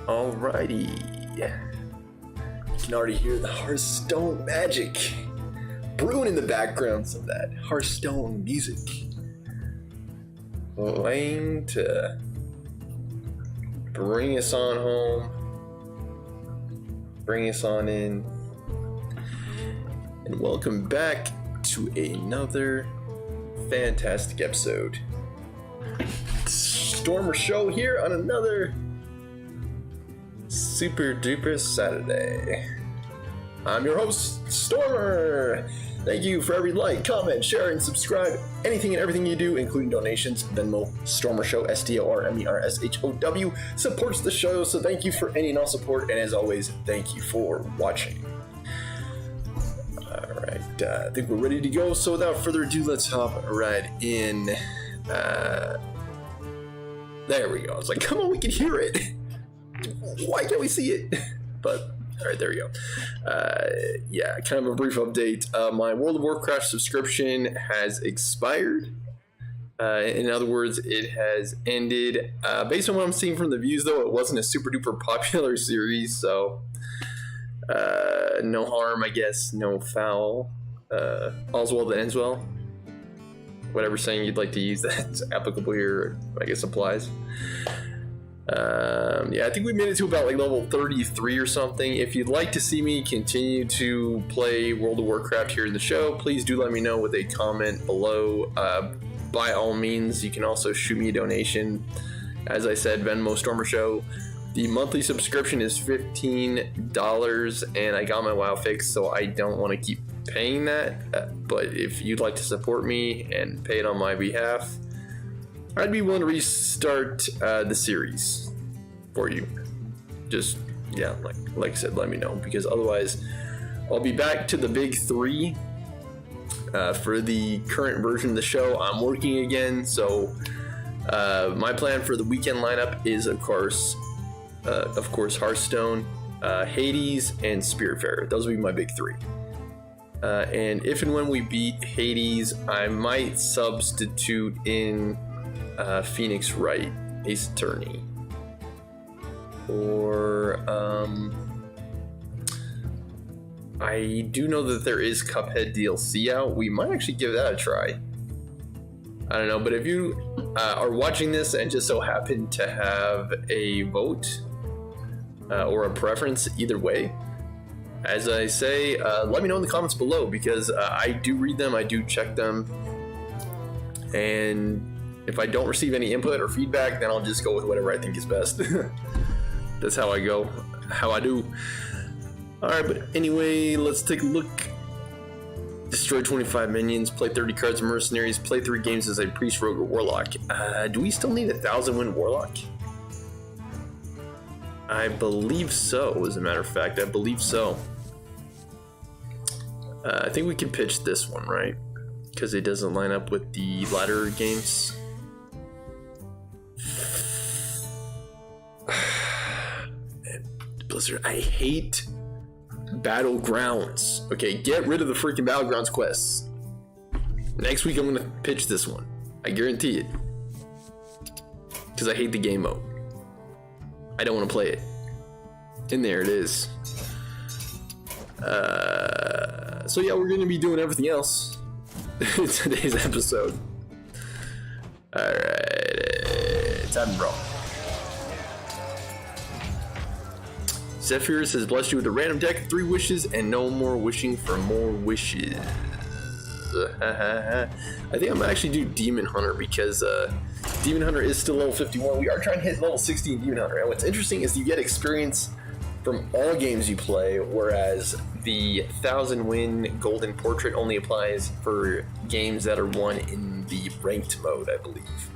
Alrighty. You can already hear the Hearthstone magic brewing in the background, some of that Hearthstone music playing to bring us on home, bring us on in, and welcome back to another fantastic episode. Stormer Show here on another super duper Saturday. I'm your host, Stormer. Thank you for every like, comment, share, and subscribe. Anything and everything you do, including donations. Venmo, Stormer Show, STORMERSHOW, supports the show, so thank you for any and all support, and as always, thank you for watching. Alright, I think we're ready to go, so without further ado, let's hop right in. There we go. I was like, come on, we can hear it. Why can't we see it? But alright, there we go. Yeah, kind of a brief update. My World of Warcraft subscription has expired. In other words, it has ended. Based on what I'm seeing from the views, though, it wasn't a super duper popular series, so no harm, I guess, no foul. All's well that ends well. Whatever saying you'd like to use that's applicable here, I guess, applies. Yeah, I think we made it to about like level 33 or something. If you'd like to see me continue to play World of Warcraft here in the show, please do let me know with a comment below. By all means, you can also shoot me a donation. As I said, Venmo, Stormer Show. The monthly subscription is $15, and I got my WoW fix, so I don't want to keep paying that. But if you'd like to support me and pay it on my behalf, I'd be willing to restart the series for you. Just, yeah, like I said, let me know, because otherwise I'll be back to the big three for the current version of the show. I'm working again, so my plan for the weekend lineup is, of course, Hearthstone, Hades, and Spiritfarer. Those will be my big three. And if and when we beat Hades, I might substitute in Phoenix Wright, Ace Attorney, or I do know that there is Cuphead DLC out. We might actually give that a try. I don't know, but if you are watching this and just so happen to have a vote or a preference, either way, as I say, let me know in the comments below, because I do read them, I do check them, and if I don't receive any input or feedback, then I'll just go with whatever I think is best. That's how I go, how I do. Alright, but anyway, let's take a look. Destroy 25 minions, play 30 cards of mercenaries, play 3 games as a priest, rogue, or warlock. Do we still need a 1,000-win warlock? I believe so, as a matter of fact. I believe so. I think we can pitch this one, right? Because it doesn't line up with the ladder games. Blizzard, I hate Battlegrounds. Okay, get rid of the freaking Battlegrounds quests. Next week I'm gonna pitch this one. I guarantee it. Because I hate the game mode. I don't want to play it. And there it is. So yeah, we're gonna be doing everything else in today's episode. Alright, time to roll. Zephyrus has blessed you with a random deck, 3 wishes, and no more wishing for more wishes. I think I'm gonna actually do Demon Hunter, because Demon Hunter is still level 51. We are trying to hit level 60 in Demon Hunter, and what's interesting is you get experience from all games you play, whereas the 1,000-win Golden Portrait only applies for games that are won in the ranked mode, I believe.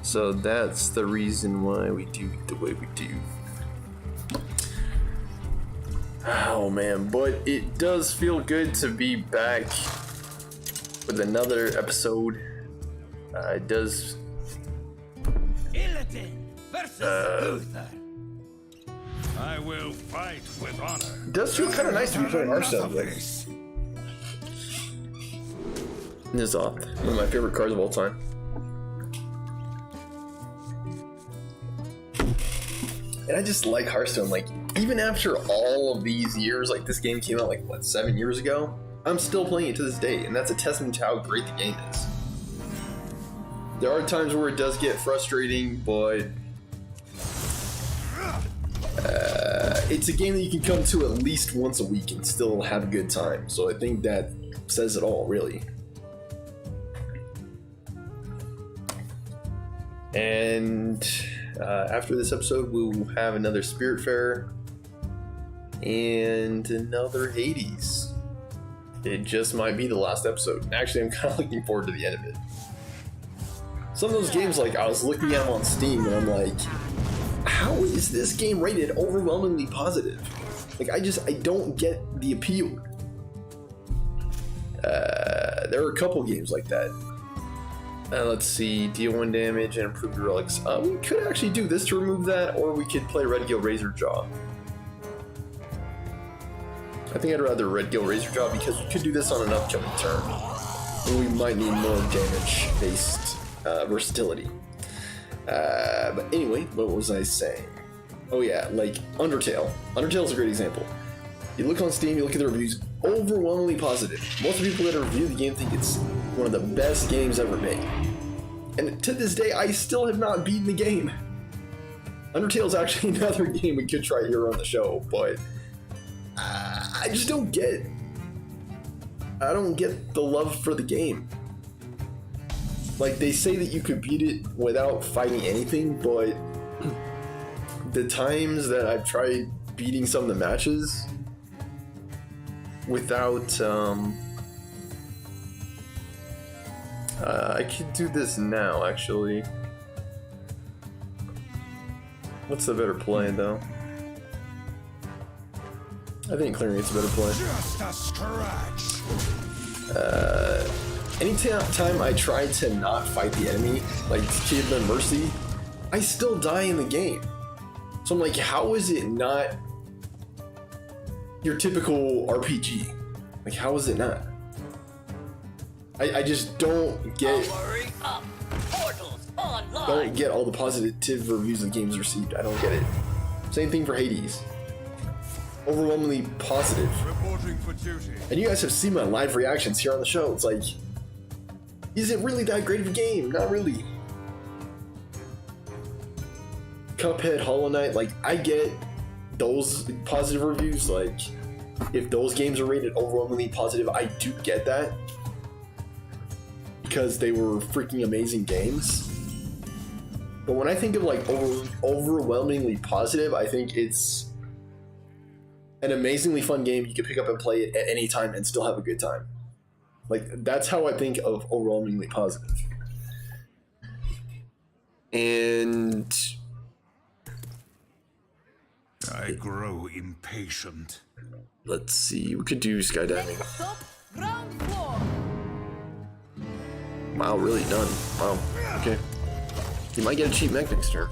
So that's the reason why we do it the way we do. Oh man, but it does feel good to be back with another episode. It does. I will fight with honor. It does feel kind of nice to be playing Hearthstone. Nizoth, one of my favorite cards of all time. And I just like Hearthstone. Like, even after all of these years, like, this game came out, like, what, 7 years ago? I'm still playing it to this day, and that's a testament to how great the game is. There are times where it does get frustrating, but it's a game that you can come to at least once a week and still have a good time. So I think that says it all, really. And after this episode, we'll have another Spirit Fair and another Hades. It just might be the last episode. Actually, I'm kind of looking forward to the end of it. Some of those games, like, I was looking at them on Steam and I'm like, how is this game rated overwhelmingly positive? Like, I don't get the appeal. There are a couple games like that. Let's see, deal 1 damage and improve your relics. We could actually do this to remove that, or we could play Red Gill Razor Jaw. I think I'd rather Red Gill Razor Jaw because we could do this on an upcoming turn. And we might need more damage-based versatility. But anyway, what was I saying? Oh yeah, like Undertale. Undertale's a great example. You look on Steam, you look at the reviews, overwhelmingly positive. Most of the people that review the game think it's one of the best games ever made. And to this day, I still have not beaten the game. Undertale's actually another game we could try here on the show, but I just don't get the love for the game. Like, they say that you could beat it without fighting anything, but the times that I've tried beating some of the matches without, I could do this now, actually. What's the better play, though? I think clearing it's a better play. Just a scratch. Anytime I try to not fight the enemy, like give them mercy, I still die in the game. So I'm like, how is it not your typical RPG? Like, how is it not? I just don't get all the positive reviews the game's received. I don't get it. Same thing for Hades. Overwhelmingly positive. Reporting for duty. And you guys have seen my live reactions here on the show. It's like, is it really that great of a game? Not really. Cuphead, Hollow Knight, like, I get those positive reviews. Like, if those games are rated overwhelmingly positive, I do get that. Because they were freaking amazing games. But when I think of, like, overwhelmingly positive, I think it's an amazingly fun game. You can pick up and play it at any time and still have a good time. Like, that's how I think of overwhelmingly positive. And I grow impatient. let's see, we could do skydiving. Wow, really done. Wow, okay. You might get a cheap mech next turn.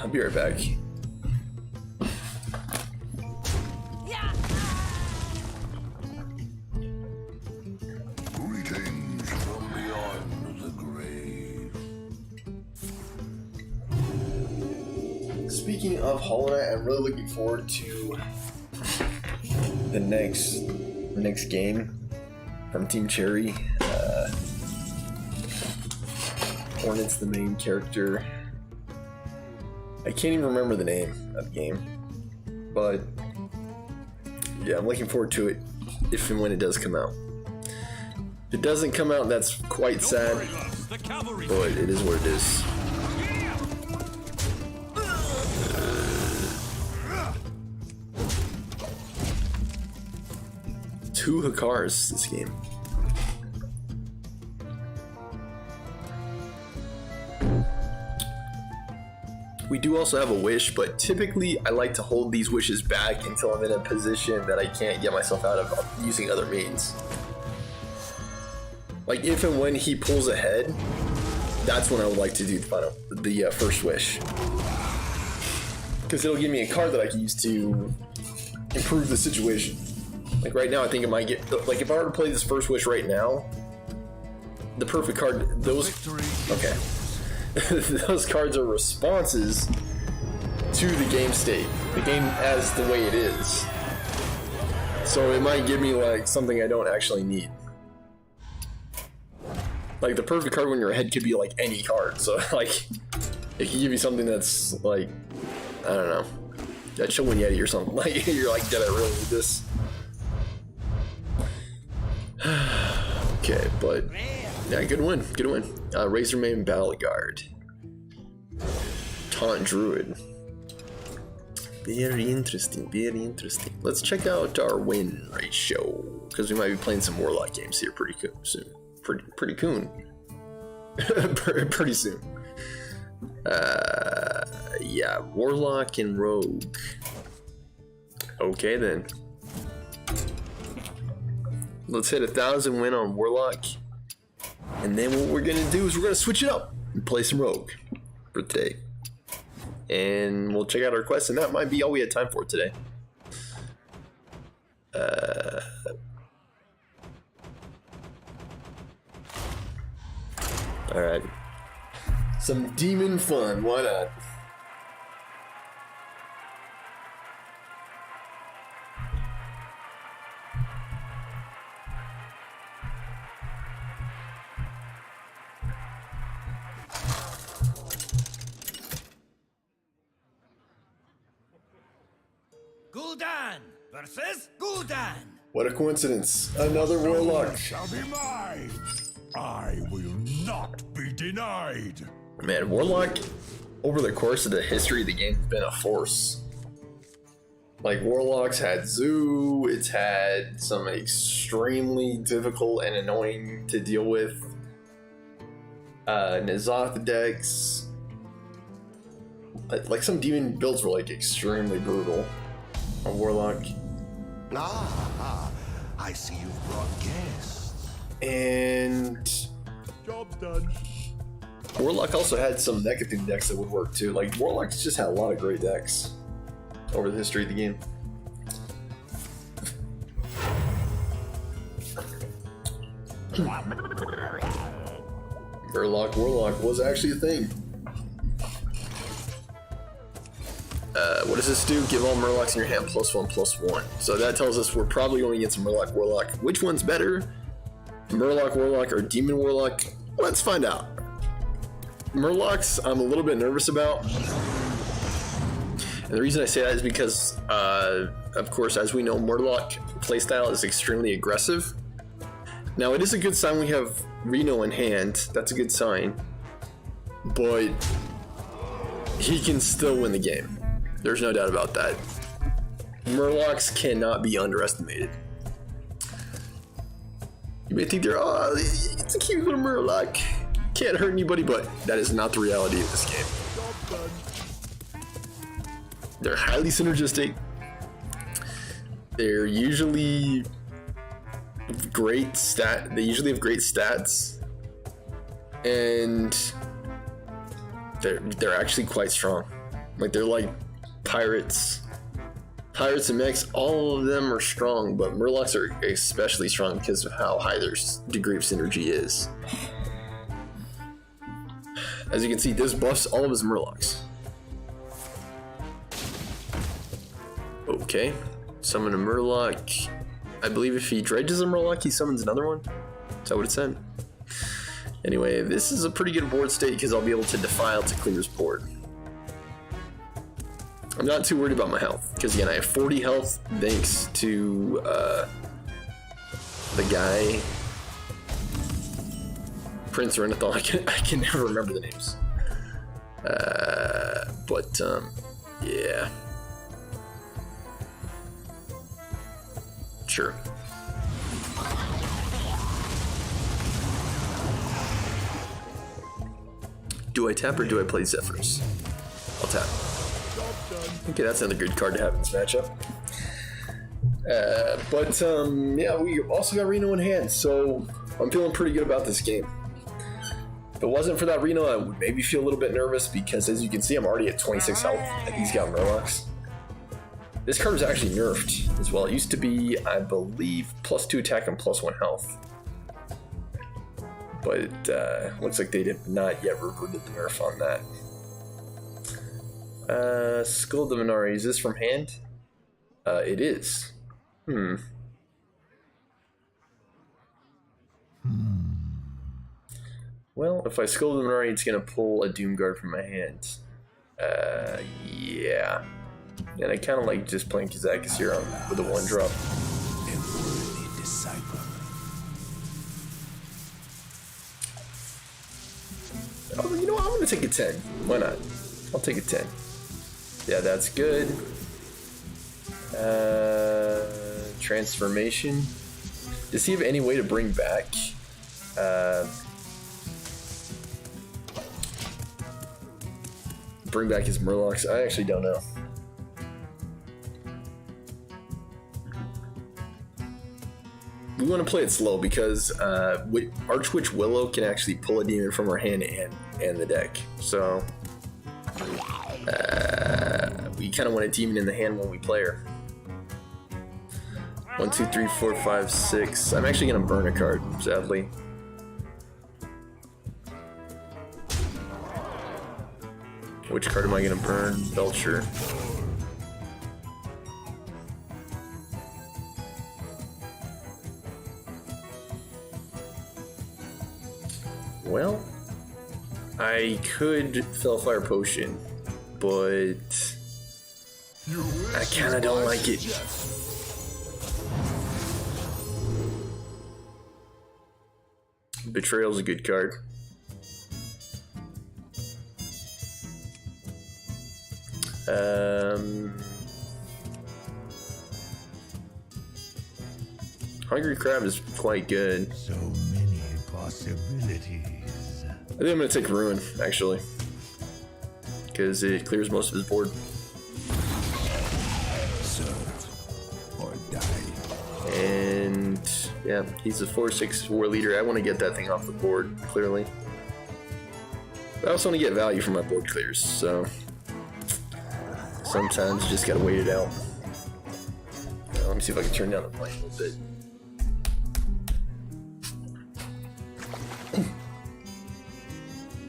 I'll be right back. Greetings from beyond the grave. Speaking of Hollow Knight, I'm really looking forward to the next game from Team Cherry. Hornet's the main character. I can't even remember the name of the game, but yeah, I'm looking forward to it if and when it does come out. If it doesn't come out, that's quite sad, but it is what it is. Two Hakars this game. We do also have a wish, but typically I like to hold these wishes back until I'm in a position that I can't get myself out of using other means. Like, if and when he pulls ahead, that's when I would like to do the first wish. Because it'll give me a card that I can use to improve the situation. Like right now, I think it might get like if I were to play this First Wish right now, the perfect card. Those okay. Those cards are responses to the game state, the game as the way it is. So it might give me like something I don't actually need. Like the perfect card when you're ahead could be like any card. So like it can give you something that's like, I don't know, that Chillin' Yeti or something. Like you're like, did I really need this? Okay, but yeah, good win, good win. Razormane Battle Guard, Taunt Druid. Very interesting, very interesting. Let's check out our win ratio because we might be playing some Warlock games here pretty soon. Pretty soon. Pretty soon. Yeah, Warlock and Rogue. Okay then. Let's hit 1,000 win on Warlock. And then what we're gonna do is we're gonna switch it up and play some Rogue for today. And we'll check out our quests, and that might be all we had time for today. Alright. Some demon fun, why not? Gul'dan versus Gul'dan. What a coincidence. Another Warlock. Shall be mine. I will not be denied. Man, Warlock, over the course of the history of the game, has been a force. Like, Warlock's had Zoo, it's had some extremely difficult and annoying to deal with N'Zoth decks. Like, some demon builds were, like, extremely brutal on Warlock. Ah, I see you've brought guests. And Job's done. Warlock also had some Negative decks that would work too. Like, Warlock's just had a lot of great decks over the history of the game. Warlock was actually a thing. What does this do? Give all Murlocs in your hand +1/+1. So that tells us we're probably going to get some Murloc Warlock. Which one's better? Murloc Warlock or Demon Warlock? Let's find out. Murlocs I'm a little bit nervous about. And the reason I say that is because, of course, as we know, Murloc playstyle is extremely aggressive. Now, it is a good sign we have Reno in hand. That's a good sign. But he can still win the game. There's no doubt about that. Murlocs cannot be underestimated. You may think they're, oh, it's a cute little Murloc. Can't hurt anybody, but that is not the reality of this game. They're highly synergistic. They're usually great they usually have great stats. And they're actually quite strong. Like, they're like pirates and mechs, all of them are strong, but Murlocs are especially strong because of how high their degree of synergy is. As you can see, this buffs all of his Murlocs. Okay, summon a Murloc. I believe if he dredges a Murloc, he summons another one. Is that what it said? Anyway, this is a pretty good board state because I'll be able to defile to clear his board. I'm not too worried about my health, because again, I have 40 health thanks to the guy, Prince Renathal. I can never remember the names. Yeah. Sure. Do I tap or do I play Zephyrs? I'll tap. Okay, that's another good card to have in this matchup. Yeah, we also got Reno in hand, so I'm feeling pretty good about this game. If it wasn't for that Reno, I would maybe feel a little bit nervous because, as you can see, I'm already at 26 health, and he's got Murlocs. This card was actually nerfed as well. It used to be, I believe, +2 attack and +1 health. But it looks like they did not yet reverted the nerf on that. Skull Divinari, is this from hand? It is. Well, if I Skull Divinari, it's gonna pull a Doomguard from my hand. Yeah. And I kind of like just playing Kazakus here with a 1-drop. Oh, you know what? I'm gonna take a 10. Why not? I'll take a 10. Yeah, that's good. Transformation. Does he have any way to bring back? Bring back his Murlocs? I actually don't know. We want to play it slow because Archwitch Willow can actually pull a demon from her hand and the deck. So we kind of want a demon in the hand when we play her. 1, 2, 3, 4, 5, 6. I'm actually gonna burn a card, sadly. Which card am I gonna burn? Belcher. Well, I could Fellfire Potion, but I kinda don't like it. Betrayal's a good card. Hungry Crab is quite good. So many possibilities. I think I'm gonna take Ruin, actually, because it clears most of his board. Serve or die. And yeah, he's a 4/6 war leader. I want to get that thing off the board, clearly. But I also want to get value from my board clears, so sometimes you just gotta wait it out. Let me see if I can turn down the plane a little bit.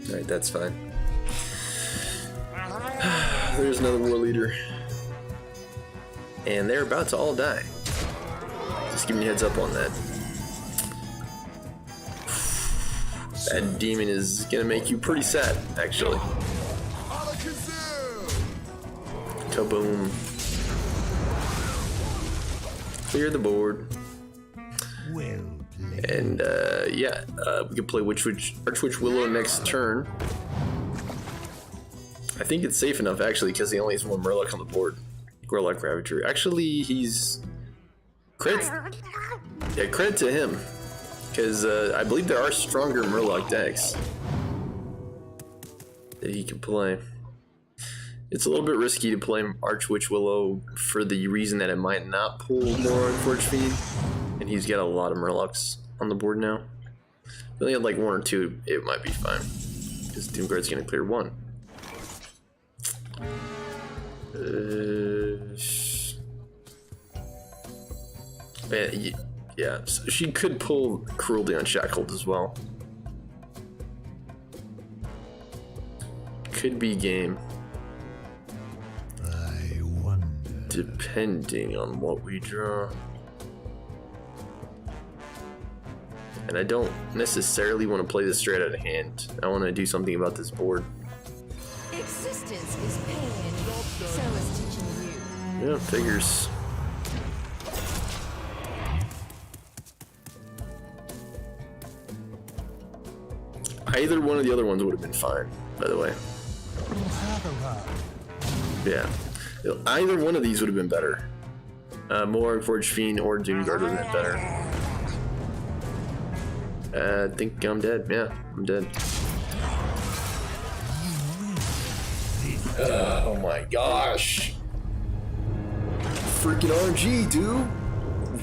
Alright, that's fine. There's another war leader. And they're about to all die. Just giving you a heads up on that. That demon is gonna make you pretty sad, actually. Kaboom. Clear the board. And yeah, we can play Archwitch Willow next turn. I think it's safe enough, actually, because he only has 1 Murloc on the board. Gorlock Ravager. Actually, he's credit to him, because I believe there are stronger Murloc decks that he can play. It's a little bit risky to play Archwitch Willow for the reason that it might not pull more on Forge Fiend, and he's got a lot of Murlocs on the board now. If he only had like 1 or 2, it might be fine, because Doomguard's gonna clear 1. Yeah, so she could pull Cruelty Unshackled as well. Could be game. I wonder. Depending on what we draw. And I don't necessarily want to play this straight out of hand. I want to do something about this board. Existence is pain, so is teaching you. Yeah, figures. Either one of the other ones would have been fine, by the way. Yeah. Either one of these would have been better. More Forge Fiend or Doomguard would have been better. I think I'm dead. Yeah, I'm dead. Oh my gosh. Freaking RNG, dude.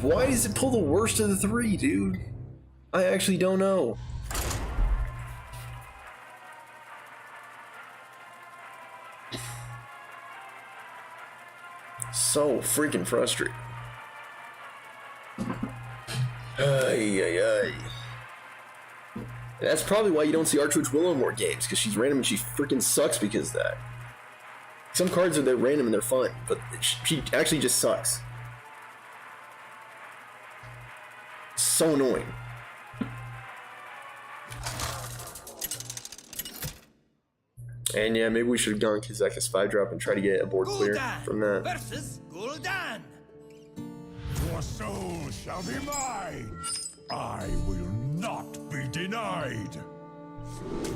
Why does it pull the worst of the 3, dude? I actually don't know. So freaking frustrating. Ay, ay, ay. And that's probably why you don't see Archwitch Willow in more games, because she's random and she freaking sucks because of that. Some cards are they're random and they're fun, but she actually just sucks. So annoying. And yeah, maybe we should have gone Kazakus 5-drop and try to get a board clear from that. Versus Gul'dan. Your soul shall be mine. I will not be denied.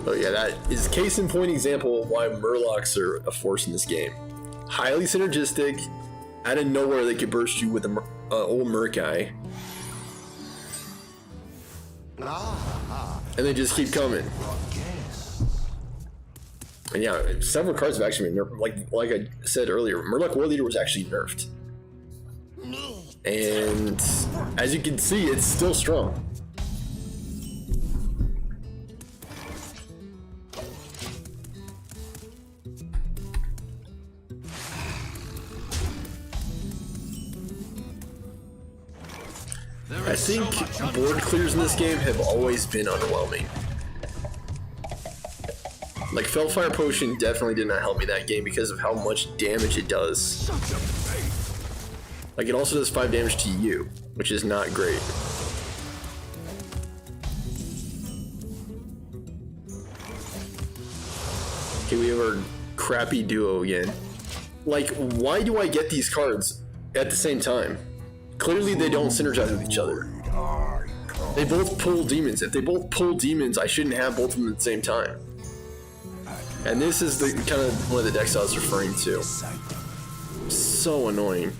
Oh yeah, that is case in point example of why Murlocs are a force in this game. Highly synergistic. Out of nowhere, they could burst you with an old Murkai. And they just keep coming. And yeah, several cards have actually been nerfed. Like I said earlier, Murloc War Leader was actually nerfed. And as you can see, it's still strong. I think board clears in this game have always been underwhelming. Like, Felfire Potion definitely did not help me that game because of how much damage it does. Like, it also does 5 damage to you, which is not great. Okay, we have our crappy duo again. Like, why do I get these cards at the same time? Clearly they don't synergize with each other. They both pull demons. If they both pull demons, I shouldn't have both of them at the same time. And this is the kind of one of the decks I was referring to. So annoying.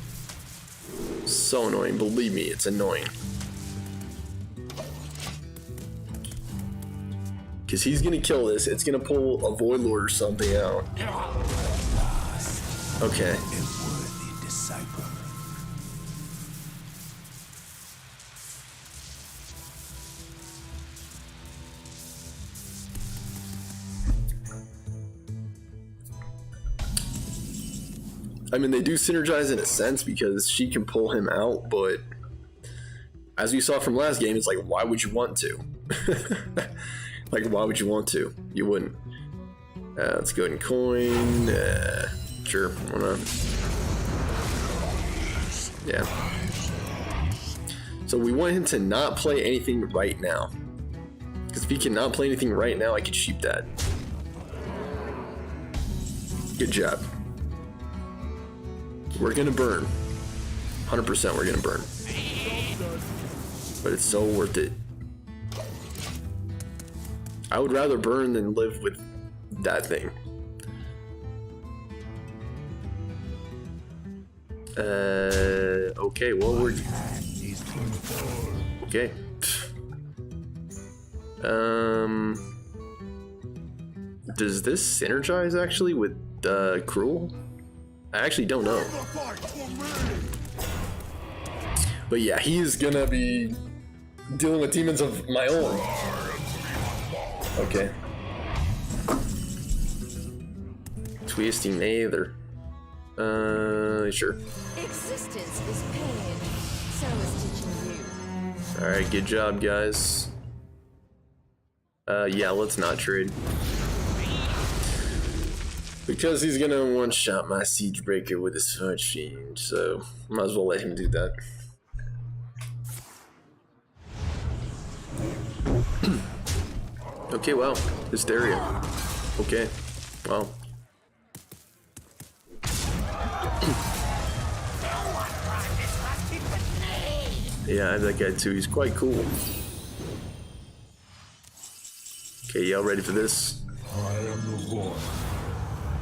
So annoying. Believe me, it's annoying. Because he's going to kill this. It's going to pull a Void Lord or something out. Okay. I mean, they do synergize in a sense because she can pull him out, but as we saw from last game, it's like, why would you want to? Like, why would you want to? You wouldn't. Let's go ahead and coin. Sure, why not? Yeah. So we want him to not play anything right now. Because if he cannot play anything right now, I could sheep that. Good job. We're gonna burn. 100% we're gonna burn. But it's so worth it. I would rather burn than live with that thing. Okay, well we're... Okay. Does this synergize actually with Cruel? I actually don't know. But yeah, he's gonna be dealing with demons of my own. Okay. Twisting neither. Sure. Existence is pain, so is teaching you. Alright, good job, guys. Yeah, let's not trade. Because he's gonna one-shot my Siege Breaker with his Fudge Fiend, so might as well let him do that. Okay, wow. Hysteria. Okay. Wow. Yeah, I have that guy too. He's quite cool. Okay, y'all ready for this? I am the Void.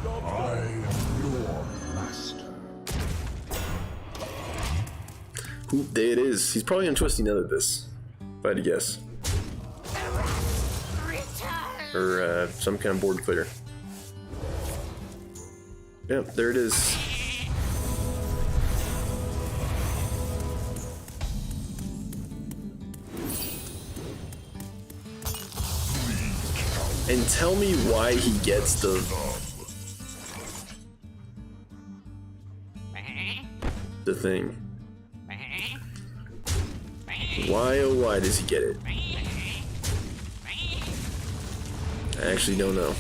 I am your master. Ooh, there it is. He's probably gonna twist another this, if I had to guess. Or some kind of board clear. Yep, there it is. And tell me why he gets the... the thing. Why, oh why does he get it? I actually don't know.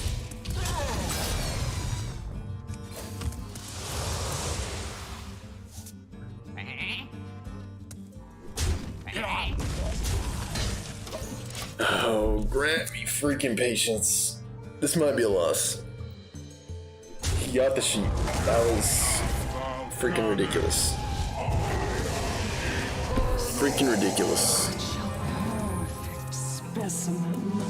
Oh, grant me freaking patience. This might be a loss. He got the sheep. That was freaking ridiculous. Freaking ridiculous. Perfect specimen.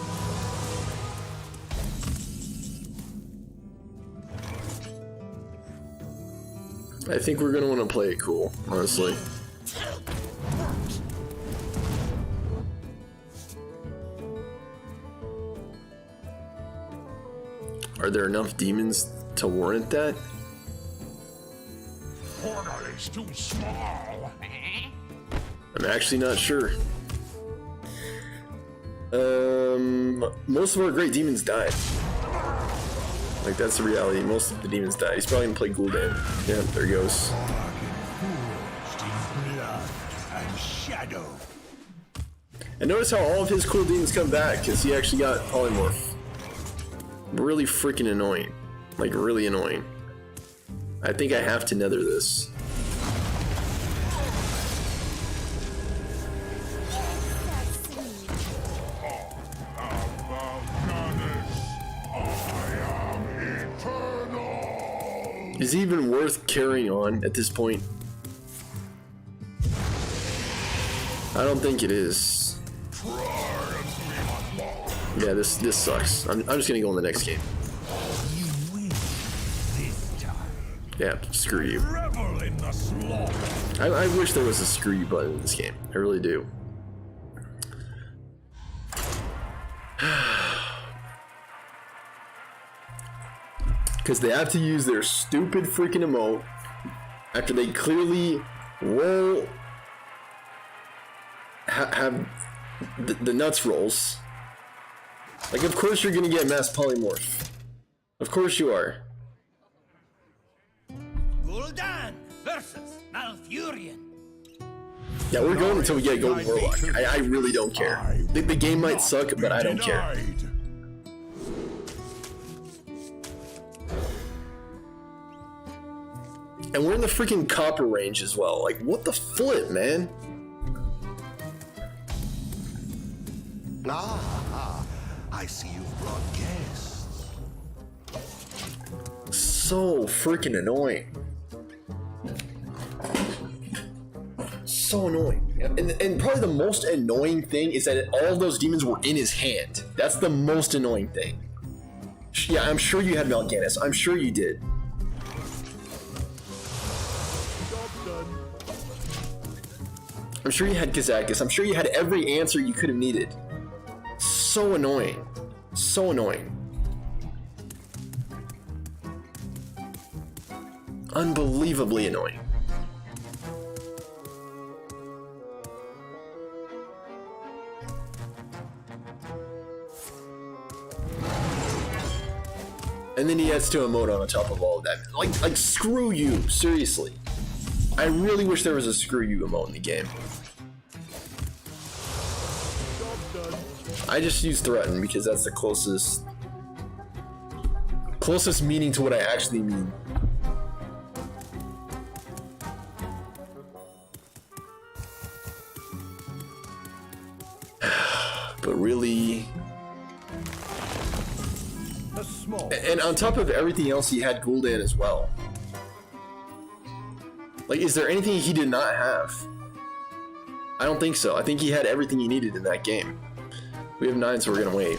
I think we're gonna want to play it cool, honestly. Are there enough demons to warrant that? Portal is too small. I'm actually not sure. Most of our great demons died. Like, that's the reality. Most of the demons died. He's probably gonna play Gul'dan. Yeah, there he goes. Blood and shadow. And notice how all of his cool demons come back, because he actually got polymorph. Really freaking annoying. Like, really annoying. I think I have to nether this. Is it even worth carrying on at this point? I don't think it is. Yeah, this sucks. I'm just gonna go in the next game. You win this time. Yeah, screw you. Revel in the slaughter. I wish there was a screw you button in this game. I really do. Because they have to use their stupid freaking emote after they clearly roll, have the nuts rolls. Like, of course you're gonna get mass polymorph. Of course you are. Gul'dan versus Malfurion. Yeah, we're going until we get Golden Warlock. I really don't care. The game might suck, but I don't care. And we're in the freaking copper range as well. Like, what the flip, man? Ah, I see you've brought guests. So freaking annoying. So annoying. And probably the most annoying thing is that all those demons were in his hand. That's the most annoying thing. Yeah, I'm sure you had Mal'Ganis. I'm sure you did. I'm sure you had Kazakis. I'm sure you had every answer you could have needed. So annoying. So annoying. Unbelievably annoying. And then he adds to emote on top of all of that. Like screw you, seriously. I really wish there was a screw you emote in the game. I just use threaten because that's the closest meaning to what I actually mean. But really, and on top of everything else, he had Gul'dan as well. Like, is there anything he did not have? I don't think so. I think he had everything he needed in that game. We have 9, so we're gonna wait.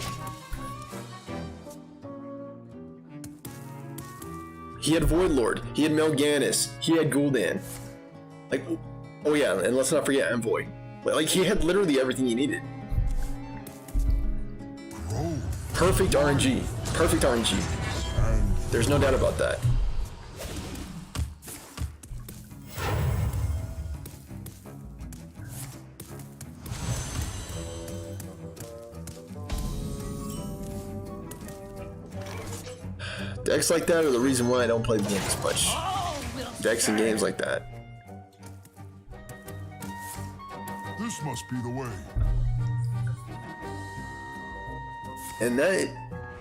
He had Voidlord. He had Mal'Ganis. He had Gul'dan. Like, oh yeah, and let's not forget Envoy. Like, he had literally everything he needed. Perfect RNG. Perfect RNG. There's no doubt about that. Decks like that are the reason why I don't play the game as much. Decks and games like that. must be the way. And that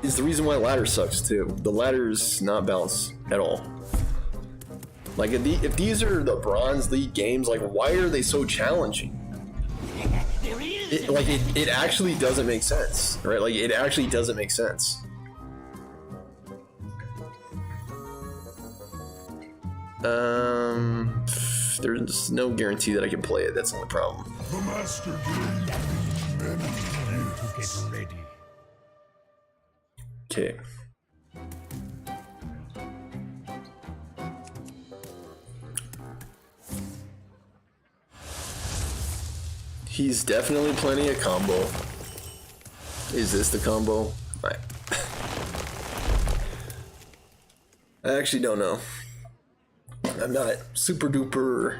is the reason why ladder sucks too. The ladder's not balanced at all. Like if these are the Bronze League games, like why are they so challenging? It actually doesn't make sense, right? Like it actually doesn't make sense. There's no guarantee that I can play it. That's the only problem. The master game needs many years. Get ready. Okay. He's definitely plenty of combo. Is this the combo? I actually don't know. I'm not super duper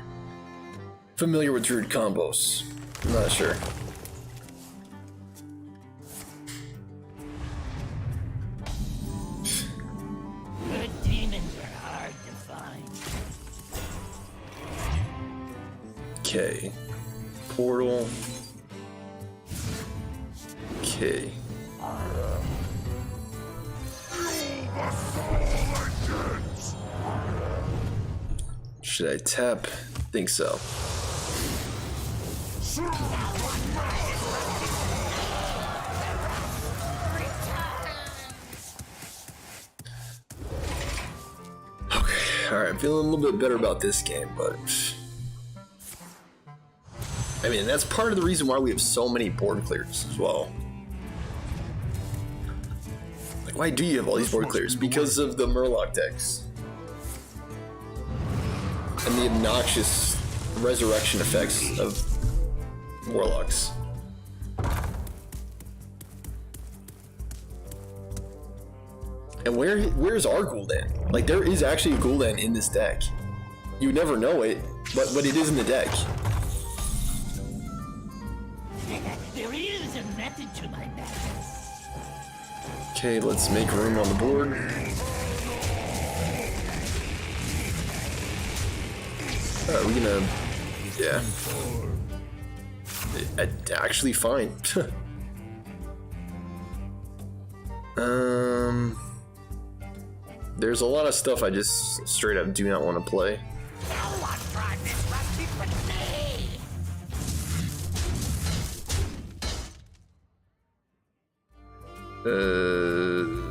familiar with druid combos. I'm not sure. Good demons are hard to find. Okay. Portal. Okay. Should I tap? Think so. Okay, alright, I'm feeling a little bit better about this game, but I mean, that's part of the reason why we have so many board clears as well. Like, why do you have all these board clears? Because of the Murloc decks. And the obnoxious resurrection effects of Warlocks. And where's our Gul'dan? Like, there is actually a Gul'dan in this deck. You never know it, but it is in the deck. There is a method to my madness. Okay, let's make room on the board. Are we gonna... Yeah. Actually fine. There's a lot of stuff I just straight up do not want to play. No one tried this rusty but me.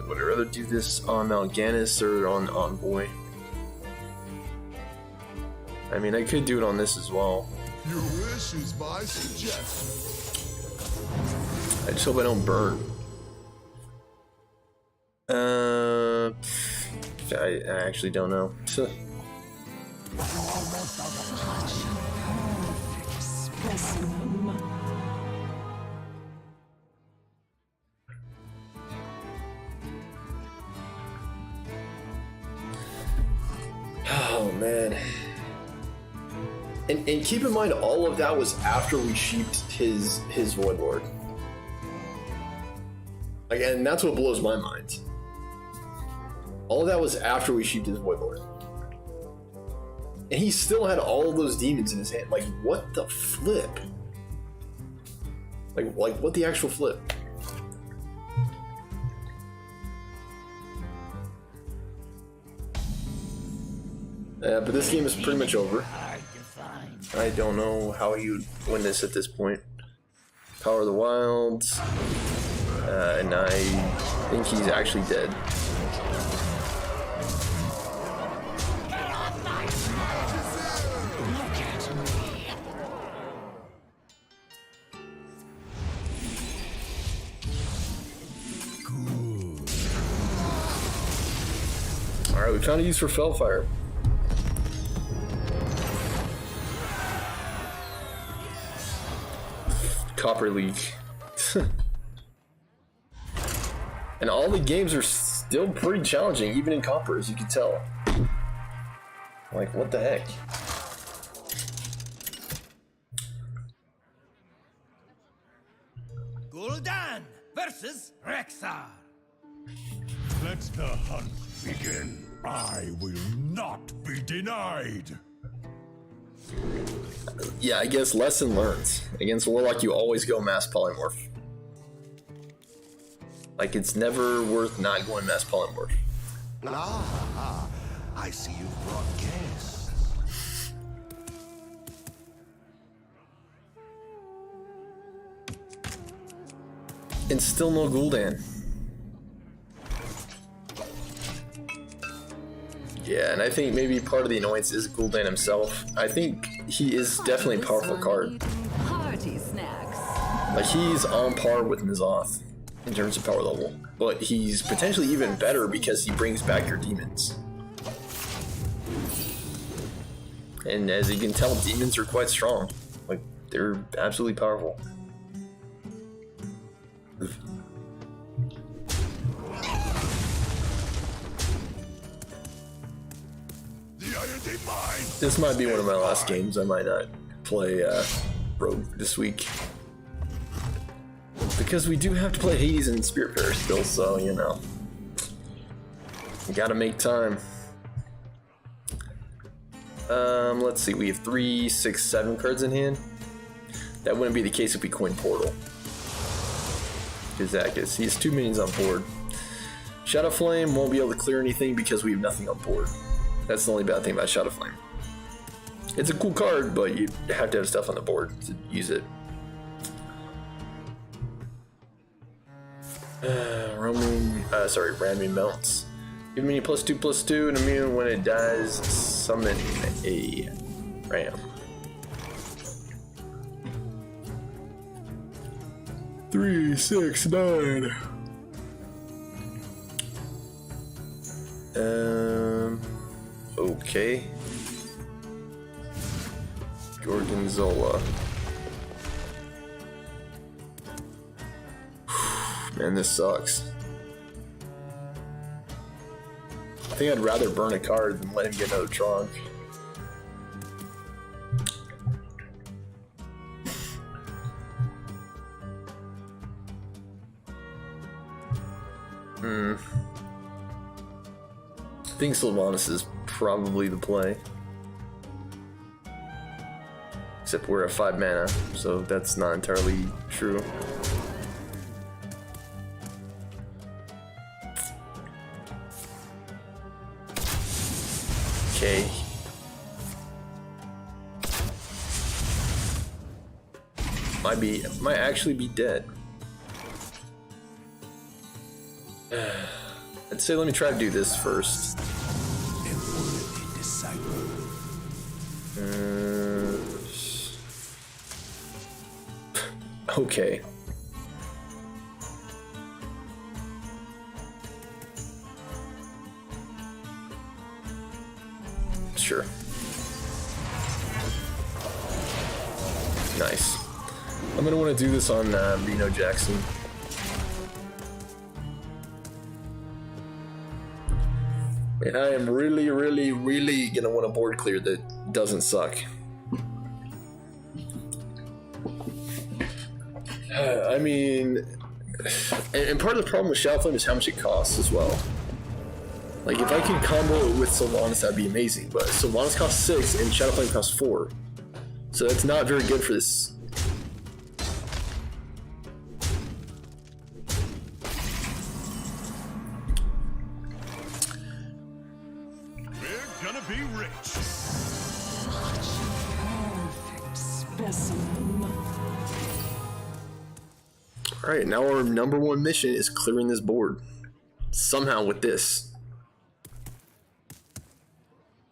Would I rather do this on Mal'Ganis or on Envoy? I mean, I could do it on this as well. Your wish is my suggestion. I just hope I don't burn. I actually don't know. Specimen. Oh man. And keep in mind, all of that was after we sheeped his Void Lord. Like, and that's what blows my mind. All of that was after we sheeped his Void Lord. And he still had all of those demons in his hand. Like, what the flip? Like what the actual flip? Yeah, but this game is pretty much over. I don't know how he would win this at this point. Power of the Wilds. And I think he's actually dead. Alright, we found a use for Fellfire. Copper League. And all the games are still pretty challenging, even in Copper, as you can tell. Like, what the heck? Gul'dan versus Rexxar. Let the hunt begin. I will not be denied. Yeah, I guess lesson learned. Against Warlock, you always go mass polymorph. Like, it's never worth not going mass polymorph. Ah, I see you've brought guests. And still no Gul'dan. Yeah, and I think maybe part of the annoyance is Gul'dan himself. I think he is definitely a powerful card. Party snacks. Like, he's on par with N'Zoth in terms of power level. But he's potentially even better because he brings back your demons. And as you can tell, demons are quite strong. Like, they're absolutely powerful. This might be one of my last games. I might not play Rogue this week. Because we do have to play Hades and Spirit Pair still, so, you know. We gotta make time. Let's see, we have 3, 6, 7 cards in hand. That wouldn't be the case if we coin Portal. Kazakis, he has 2 minions on board. Shadow Flame won't be able to clear anything because we have nothing on board. That's the only bad thing about Shadow Flame. It's a cool card, but you have to have stuff on the board to use it. Ramming Mounts. Give me +2/+2 and immune when it dies. Summon a ram. 3, 6, 9. Okay. Gorgonzola. Man, this sucks. I think I'd rather burn a card than let him get another Tronk. I think Sylvanas is probably the play. Except we're at 5 mana, so that's not entirely true. Okay. Might actually be dead. I'd say let me try to do this first. Okay. Sure. Nice. I'm gonna want to do this on Reno Jackson. And I am really, really, really gonna want a board clear that doesn't suck. I mean, and part of the problem with Shadow Flame is how much it costs as well. Like, if I could combo it with Sylvanas, that'd be amazing, but Sylvanas costs 6 and Shadow Flame costs 4. So that's not very good for this. We're gonna be rich. Perfect specimen. Alright, now our #1 mission is clearing this board. Somehow with this.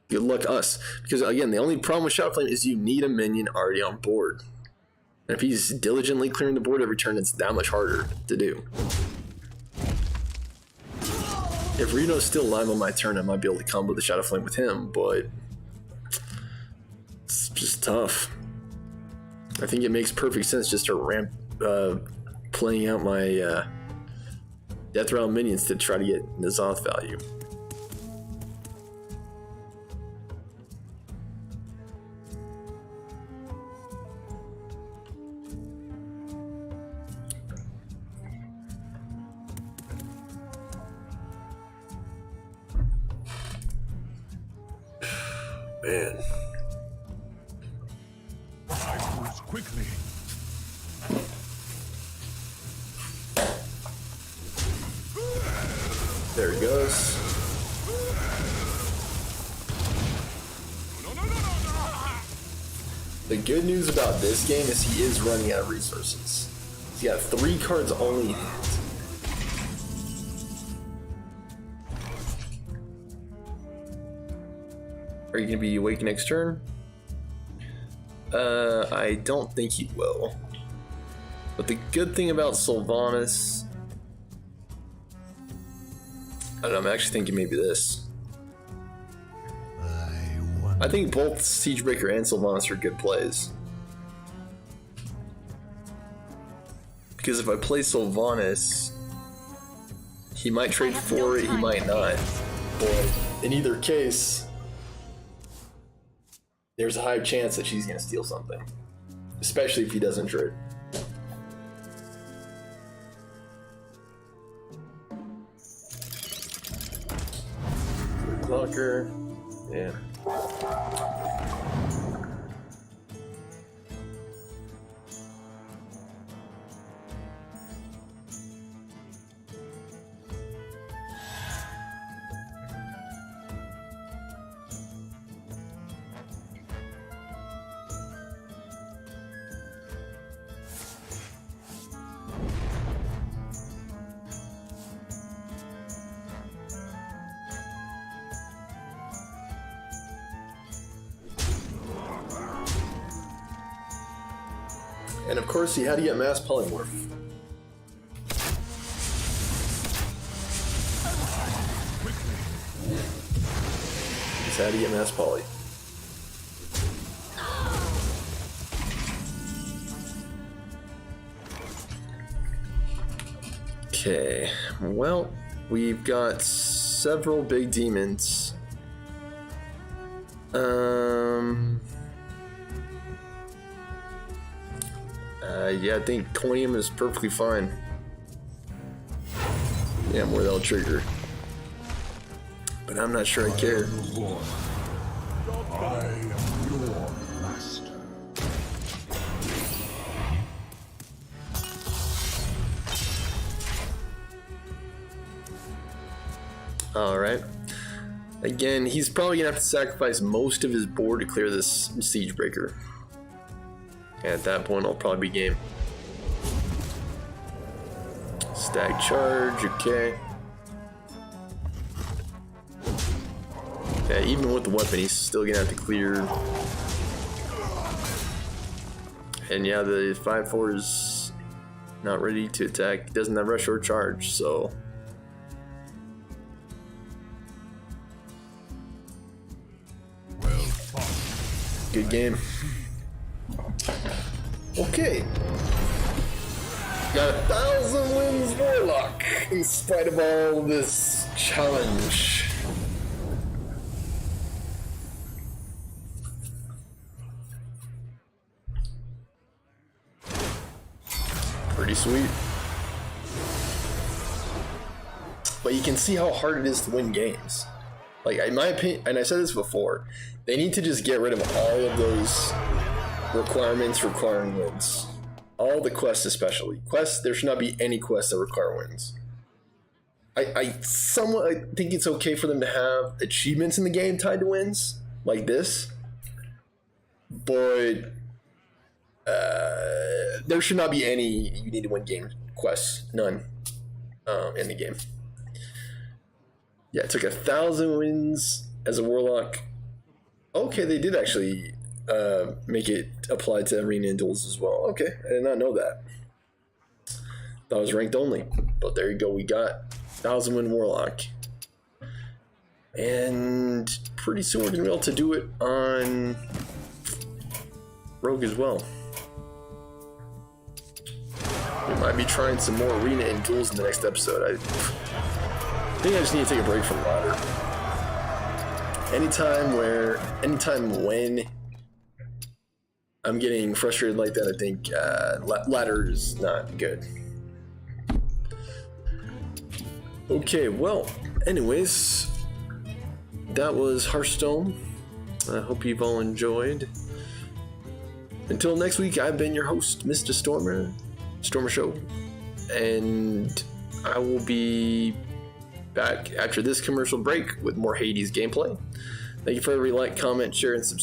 Good luck us. Because again, the only problem with Shadow Flame is you need a minion already on board. And if he's diligently clearing the board every turn, it's that much harder to do. If Reno's still alive on my turn, I might be able to combo the Shadow Flame with him, but it's just tough. I think it makes perfect sense just to ramp playing out my Death Rattle minions to try to get N'Zoth value. Man. quickly. There he goes. The good news about this game is he is running out of resources. He's got 3 cards only in hand. Are you going to be awake next turn? I don't think he will. But the good thing about Sylvanas... I don't know, I'm actually thinking maybe this. I think both Siegebreaker and Sylvanas are good plays. Because if I play Sylvanas, he might trade for it, he might not. But in either case, there's a high chance that she's going to steal something. Especially if he doesn't trade. Clocker. Yeah. And of course, he had to get mass polymorph. He's had to get mass poly. Okay, well, we've got several big demons. Yeah, I think coining him is perfectly fine. Yeah, more that'll trigger. But I'm not sure I care. I am your master. Alright. Again, he's probably gonna have to sacrifice most of his board to clear this Siegebreaker. And at that point, I'll probably be game. Stag charge, okay. Yeah, even with the weapon, he's still gonna have to clear. And yeah, the 5/4 is not ready to attack. He doesn't have rush or charge, so. Good game. Okay. Got 1,000 wins Warlock in spite of all this challenge. Pretty sweet. But you can see how hard it is to win games. Like, in my opinion, and I said this before, they need to just get rid of all of those requirements requiring wins. All the quests especially. Quests, there should not be any quests that require wins. I somewhat think it's okay for them to have achievements in the game tied to wins, like this. But there should not be any you need to win game quests. None in the game. Yeah, it took 1,000 wins as a Warlock. Okay, they did actually make it apply to arena and duels as well. Okay, I did not know that. That was ranked only. But there you go, we got 1,000 win Warlock. And pretty soon we're going to be able to do it on Rogue as well. We might be trying some more arena and duels in the next episode. I think I just need to take a break from ladder. Anytime when I'm getting frustrated like that, I think ladder is not good. Okay, well, anyways, that was Hearthstone. I hope you've all enjoyed. Until next week, I've been your host, Mr. Stormer Show, and I will be back after this commercial break with more Hades gameplay. Thank you for every like, comment, share, and subscribe.